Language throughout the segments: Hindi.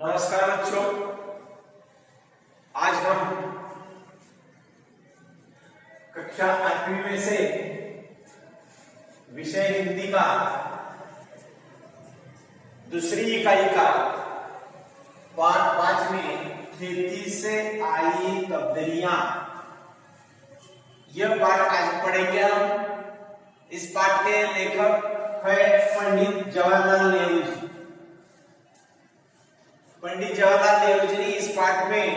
नमस्कार बच्चों, आज हम कक्षा 8वीं में से विषय हिंदी का दूसरी इकाई का पाठ 5 में खेती से आई तब्दीलियां, यह पाठ आज पढ़ेंगे हम। इस पाठ के लेखक है पंडित जवाहरलाल नेहरू जी। पंडित जवाहरलाल नेहरू जी ने इस पाठ में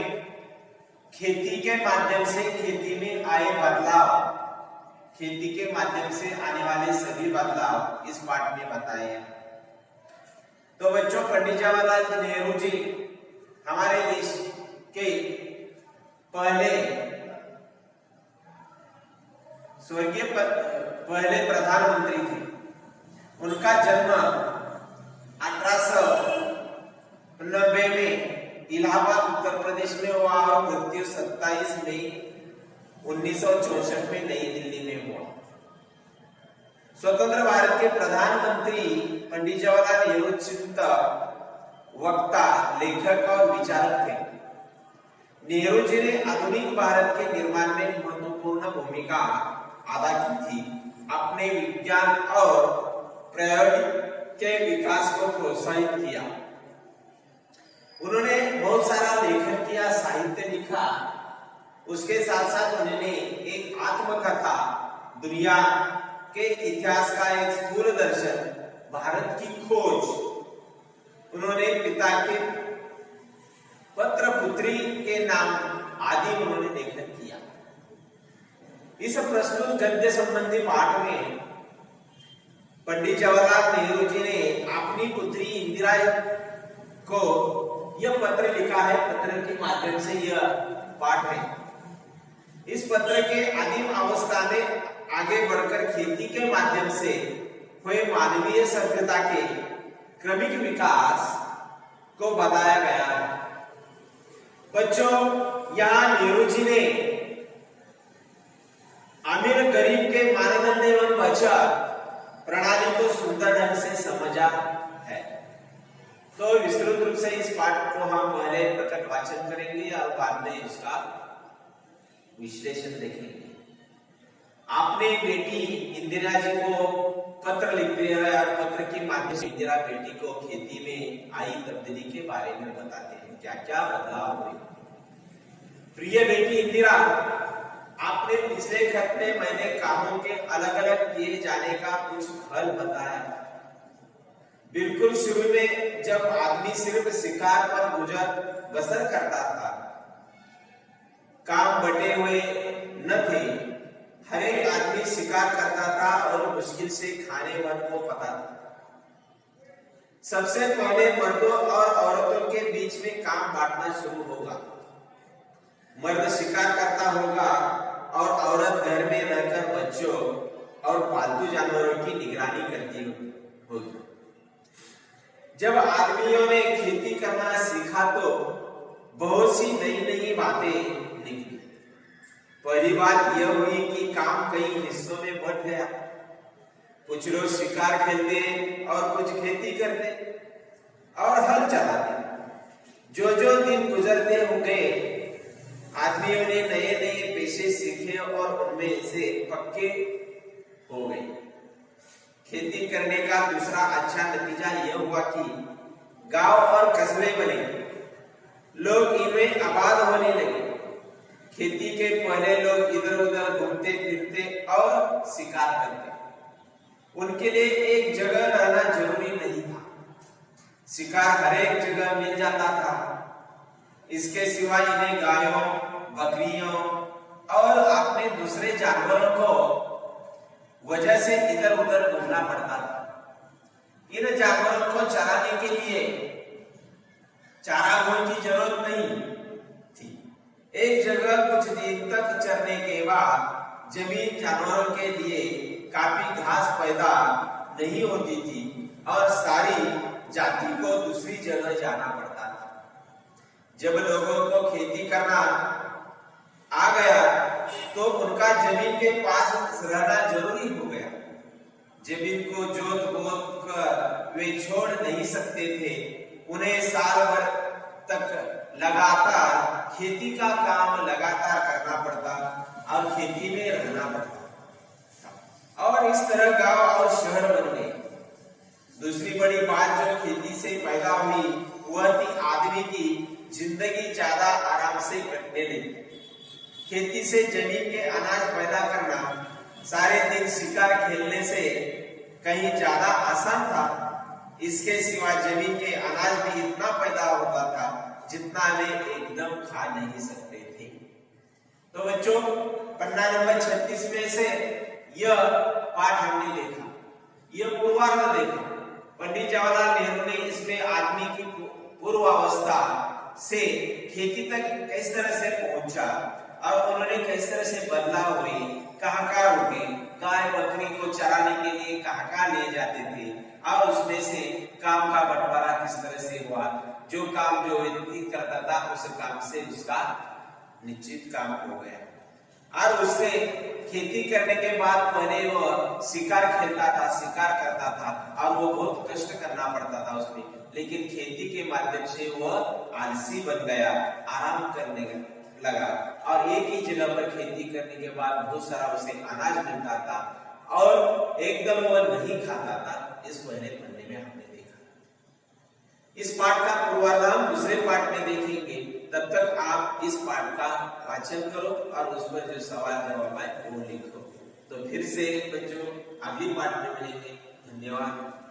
खेती के माध्यम से खेती में आए बदलाव, खेती के माध्यम से आने वाले सभी बदलाव इस पाठ में बताए हैं। तो बच्चों, पंडित जवाहरलाल नेहरू जी हमारे देश के पहले पहले प्रधानमंत्री थे। उनका जन्म 1890 में इलाहाबाद उत्तर प्रदेश में हुआ और मृत्यु 27 मई 1964 में नई दिल्ली में हुआ। स्वतंत्र भारत के प्रधानमंत्री पंडित जवाहरलाल नेहरू चिंतक, वक्ता, लेखक और विचारक थे। नेहरू जी ने आधुनिक भारत के निर्माण में महत्वपूर्ण भूमिका अदा की थी। अपने विज्ञान और प्रयोग के विकास को प्रोत्साहित किया। उन्होंने बहुत सारा लेखन किया, साहित्य लिखा। उसके साथ साथ उन्होंने एक आत्मकथा, दुनिया के इतिहास का एक स्थूल दर्शन, भारत की खोज, उन्होंने पिता के पत्र पुत्री के नाम आदि उन्होंने लेखन किया। इस प्रस्तुत गद्य संबंधी पाठ में पंडित जवाहरलाल नेहरू जी ने अपनी पुत्री इंदिरा को यह पत्र लिखा है। पत्र के माध्यम से यह पाठ है। इस पत्र के आदिम अवस्था में आगे बढ़कर खेती के माध्यम से हुए मानवीय सभ्यता के क्रमिक विकास को बताया गया है। बच्चों, यहाँ नेहरू जी ने अमीर गरीब के मानदंड एवं बचत प्रणाली को सुंदर ढंग से समझा है। तो विस्तृत रूप से इस पाठ को हम पहले प्रकट वाचन करेंगे और बाद में इसका विश्लेषण देखेंगे। आपने बेटी इंदिरा जी को पत्र लिखते हैं और पत्र के माध्यम से इंदिरा बेटी को खेती में आई तब्दीली के बारे में बताते हैं, क्या क्या बदलाव हुए। प्रिय बेटी इंदिरा, आपने पिछले खत में मैंने कामों के अलग अलग किए जाने का कुछ हल बताया। बिल्कुल शुरू में जब आदमी सिर्फ शिकार पर गुजर बसर करता था, काम बटे हुए न थे। हर एक आदमी शिकार करता था और मुश्किल से खाने वालों को पता था। सबसे पहले मर्दों और औरतों के बीच में काम बांटना शुरू होगा। मर्द शिकार करता होगा और औरत घर में रहकर बच्चों और पालतू जानवरों की निगरानी करती होगी। जब आदमियों ने खेती करना सीखा तो बहुत सी नई नई बातें निकली। पहली बात यह हुई कि काम कई हिस्सों में बंट गया। कुछ लोग शिकार खेलते और कुछ खेती करते और हल चलाते। जो दिन गुजरते होंगे, आदमियों ने नए नए पेशे सीखे और उनमें से पक्के हो गए। खेती करने का दूसरा अच्छा नतीजा यह हुआ कि गांव और कस्बे बने, लोग इनमें आबाद होने लगे। खेती के पहले लोग इधर उधर घूमते फिरते और शिकार करते। उनके लिए एक जगह रहना जरूरी नहीं था। शिकार हर एक जगह मिल जाता था। इसके सिवा इन्हें गायों, बकरियों और अपने दूसरे जानवरों को वजह से इधर उधर घूमना पड़ता था। इन जानवरों को चराने के लिए चारागाहों की जरूरत नहीं थी। एक जगह कुछ दिन तक चरने के बाद जमीन जानवरों के लिए काफी घास पैदा नहीं होती थी और सारी जाति को दूसरी जगह जाना पड़ता था। जब लोगों को खेती करना आ गया तो उनका जमीन के पास रहना जरूरी हो गया। जमीन को जोत बोत कर वे छोड़ नहीं सकते थे। उन्हें साल भर तक लगातार खेती का काम लगातार करना पड़ता और खेती में रहना पड़ता और इस तरह गांव और शहर बन गए। दूसरी बड़ी बात जो खेती से पैदा हुई वह थी आदमी की जिंदगी ज्यादा आराम से कटने लगी। खेती से जमीन के अनाज पैदा करना सारे दिन शिकार खेलने से कहीं ज्यादा आसान था। इसके सिवा जमीन के अनाज भी इतना पैदा होता था जितना वे एकदम खा नहीं सकते थे। तो बच्चों पन्ना नंबर 36 में से यह पाठ हमने देखा, यह पूर्वार्ध देखा। पंडित जवाहरलाल नेहरू ने इसमें आदमी की पूर्वावस्था से खेती तक किस तरह से पहुंचा और उन्होंने किस तरह से बदलाव हुए, कहाँ रुके, गाय बकरी को चराने के लिए कहाँ ले जाते थे और उसमें से काम का बंटवारा किस तरह से हुआ। जो काम जो व्यक्ति करता था उस काम से उसका निश्चित काम हो गया और उससे खेती करने के बाद पहले वह शिकार खेलता था, शिकार करता था और वो बहुत कष्ट करना पड़ता था उसमें, लेकिन खेती के माध्यम से वह आलसी बन गया, आराम करने लगा और एक ही जगह पर खेती करने के बाद बहुत सारा उसे अनाज मिलता था और एकदम वह नहीं खाता था। इस पहले पन्ने में हमने देखा। इस पाठ का पूर्वार्ध हम दूसरे पाठ में देखेंगे। तब तक आप इस पाठ का वाचन करो और उस पर जो सवाल जवाब आए वो लिखो। तो फिर से बच्चों अगली पाठ में मिलेंगे। धन्यवाद।